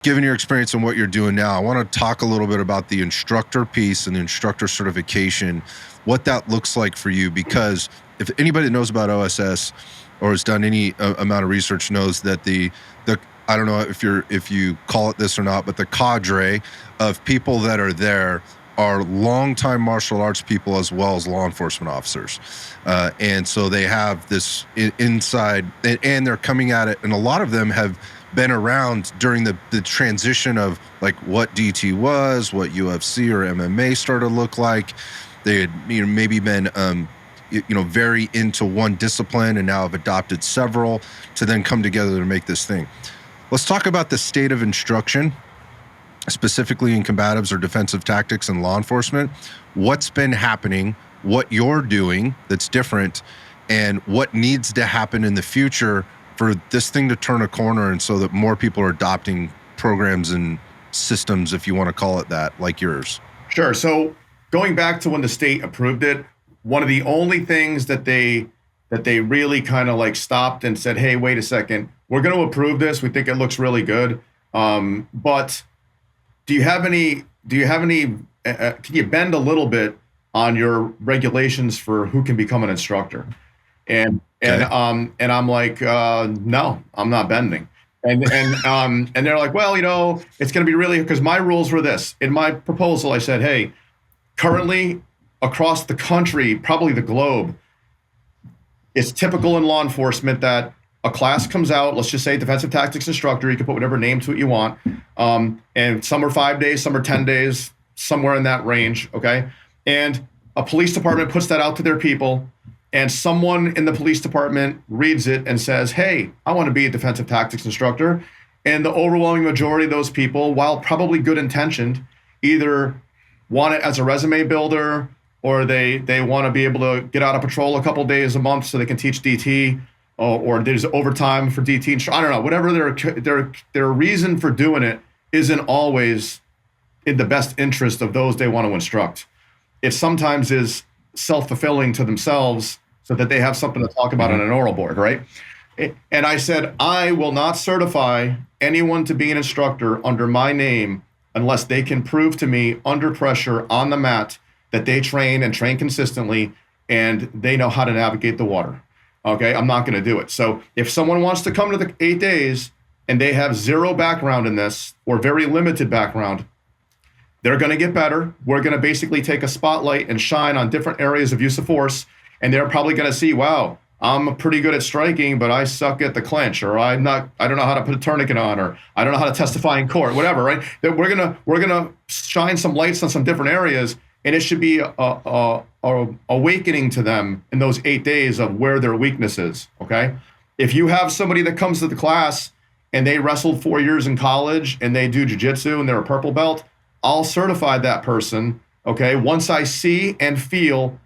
given your experience and what you're doing now, I want to talk a little bit about the instructor piece and the instructor certification, what that looks like for you, because if anybody that knows about OSS or has done any amount of research knows that the I don't know if you call it this or not, but the cadre of people that are there are longtime martial arts people as well as law enforcement officers. And so they have this inside, and they're coming at it, and a lot of them have been around during the transition of like what DT was, what UFC or MMA started to look like. They had maybe been very into one discipline and now have adopted several to then come together to make this thing. Let's talk about the state of instruction, specifically in combatives or defensive tactics and law enforcement. What's been happening, what you're doing that's different, and what needs to happen in the future for this thing to turn a corner and so that more people are adopting programs and systems, if you want to call it that, like yours. Sure. So going back to when the state approved it, one of the only things that they really kind of like stopped and said, hey, wait a second, we're going to approve this. We think it looks really good. But do you have any, can you bend a little bit on your regulations for who can become an instructor? And I'm like, no, I'm not bending. And they're like, well, it's going to be really, because my rules were this. In my proposal, I said, hey, currently across the country, probably the globe, it's typical in law enforcement that a class comes out, let's just say defensive tactics instructor, you can put whatever name to it you want. And some are 5 days, some are 10 days, somewhere in that range, okay? And a police department puts that out to their people, and someone in the police department reads it and says, hey, I want to be a defensive tactics instructor. And the overwhelming majority of those people, while probably good intentioned, either want it as a resume builder, or they want to be able to get out of patrol a couple days a month so they can teach DT, or there's overtime for DT. I don't know, whatever their reason for doing it isn't always in the best interest of those they want to instruct. It sometimes is self-fulfilling to themselves so that they have something to talk about on an oral board, right? And I said, I will not certify anyone to be an instructor under my name unless they can prove to me under pressure on the mat that they train and train consistently and they know how to navigate the water. Okay, I'm not going to do it. So if someone wants to come to the 8 days and they have zero background in this or very limited background, they're going to get better. We're going to basically take a spotlight and shine on different areas of use of force. And they're probably going to see, wow, I'm pretty good at striking, but I suck at the clinch, or I don't know how to put a tourniquet on, or I don't know how to testify in court, whatever, right? That we're gonna shine some lights on some different areas, and it should be a awakening to them in those 8 days of where their weakness is, okay? If you have somebody that comes to the class and they wrestled 4 years in college and they do jiu-jitsu and they're a purple belt, I'll certify that person, okay, once I see and feel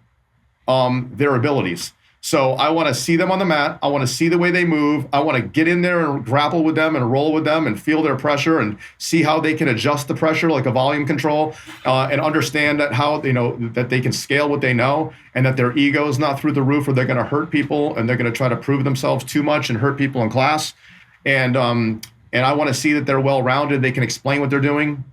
their abilities. So I want to see them on the mat. I want to see the way they move. I want to get in there and grapple with them and roll with them and feel their pressure and see how they can adjust the pressure like a volume control, and understand that how that they can scale what they know, and that their ego is not through the roof, or they're going to hurt people and they're going to try to prove themselves too much and hurt people in class. And I want to see that they're well-rounded. They can explain what they're doing.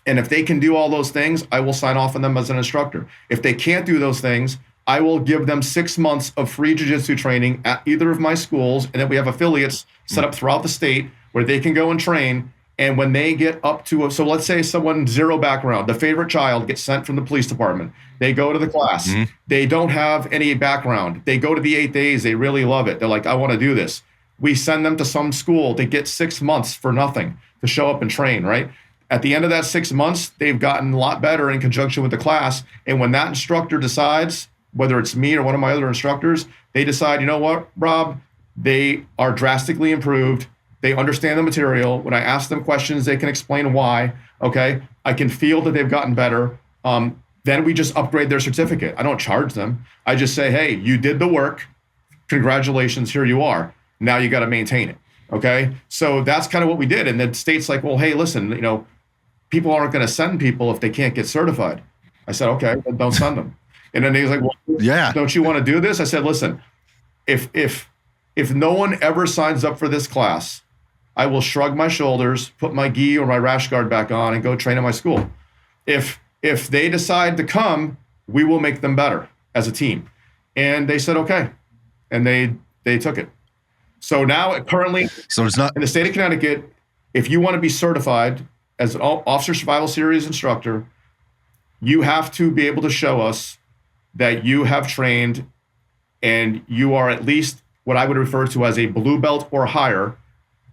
And if they can do all those things, I will sign off on them as an instructor. If they can't do those things, I will give them 6 months of free jiu-jitsu training at either of my schools, and then we have affiliates set up throughout the state where they can go and train. And when they get up to so let's say someone zero background, the favorite child gets sent from the police department. They go to the class. Mm-hmm. They don't have any background. They go to the 8 days. They really love it. They're like, I want to do this. We send them to some school. They get 6 months for nothing to show up and train, right? At the end of that 6 months, they've gotten a lot better in conjunction with the class. And when that instructor decides, whether it's me or one of my other instructors, they decide, you know what, Rob, they are drastically improved. They understand the material. When I ask them questions, they can explain why. Okay, I can feel that they've gotten better. Then we just upgrade their certificate. I don't charge them. I just say, hey, you did the work. Congratulations, here you are. Now you got to maintain it. Okay, so that's kind of what we did. And then state's like, well, hey, listen, people aren't going to send people if they can't get certified. I said, okay, then don't send them. And then he was like, well, yeah, don't you want to do this? I said, listen, if no one ever signs up for this class, I will shrug my shoulders, put my gi or my rash guard back on, and go train at my school. If they decide to come, we will make them better as a team. And they said okay, and they took it. So now currently, So it's not in the state of Connecticut, if you want to be certified as an Officer Survival Series instructor, you have to be able to show us that you have trained and you are at least what I would refer to as a blue belt or higher.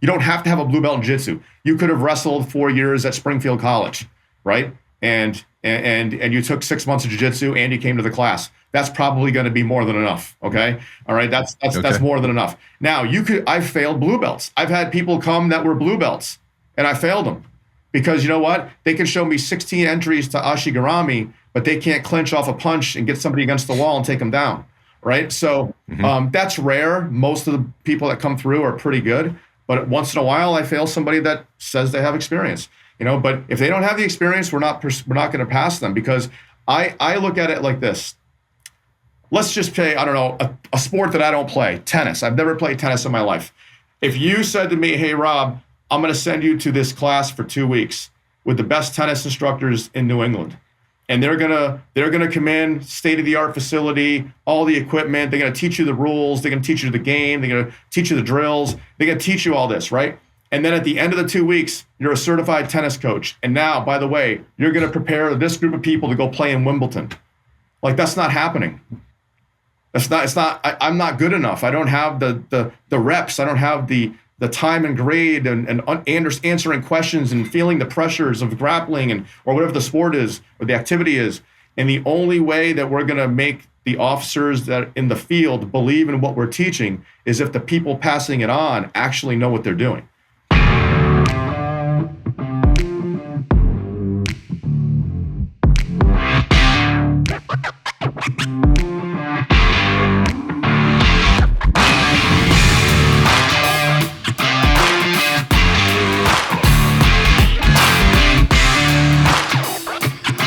You don't have to have a blue belt in jiu-jitsu. You could have wrestled 4 years at Springfield College, right? And you took 6 months of jiu-jitsu and you came to the class. That's probably going to be more than enough. Okay. All right. That's more than enough. Now I've failed blue belts. I've had people come that were blue belts and I failed them because you know what? They can show me 16 entries to Ashigarami, but they can't clinch off a punch and get somebody against the wall and take them down. Right. So that's rare. Most of the people that come through are pretty good, but once in a while I fail somebody that says they have experience, but if they don't have the experience, we're not going to pass them because I look at it like this. Let's just play, I don't know, a sport that I don't play, tennis. I've never played tennis in my life. If you said to me, hey, Rob, I'm going to send you to this class for 2 weeks with the best tennis instructors in New England, and they're gonna come in, state-of-the-art facility, all the equipment, they're going to teach you the rules, they're going to teach you the game, they're going to teach you the drills, they're going to teach you all this, right? And then at the end of the 2 weeks, you're a certified tennis coach. And now, by the way, you're going to prepare this group of people to go play in Wimbledon. Like, that's not happening. I'm not good enough. I don't have the reps. I don't have the time and grade and answering questions and feeling the pressures of grappling or whatever the sport is or the activity is. And the only way that we're going to make the officers that in the field believe in what we're teaching is if the people passing it on actually know what they're doing.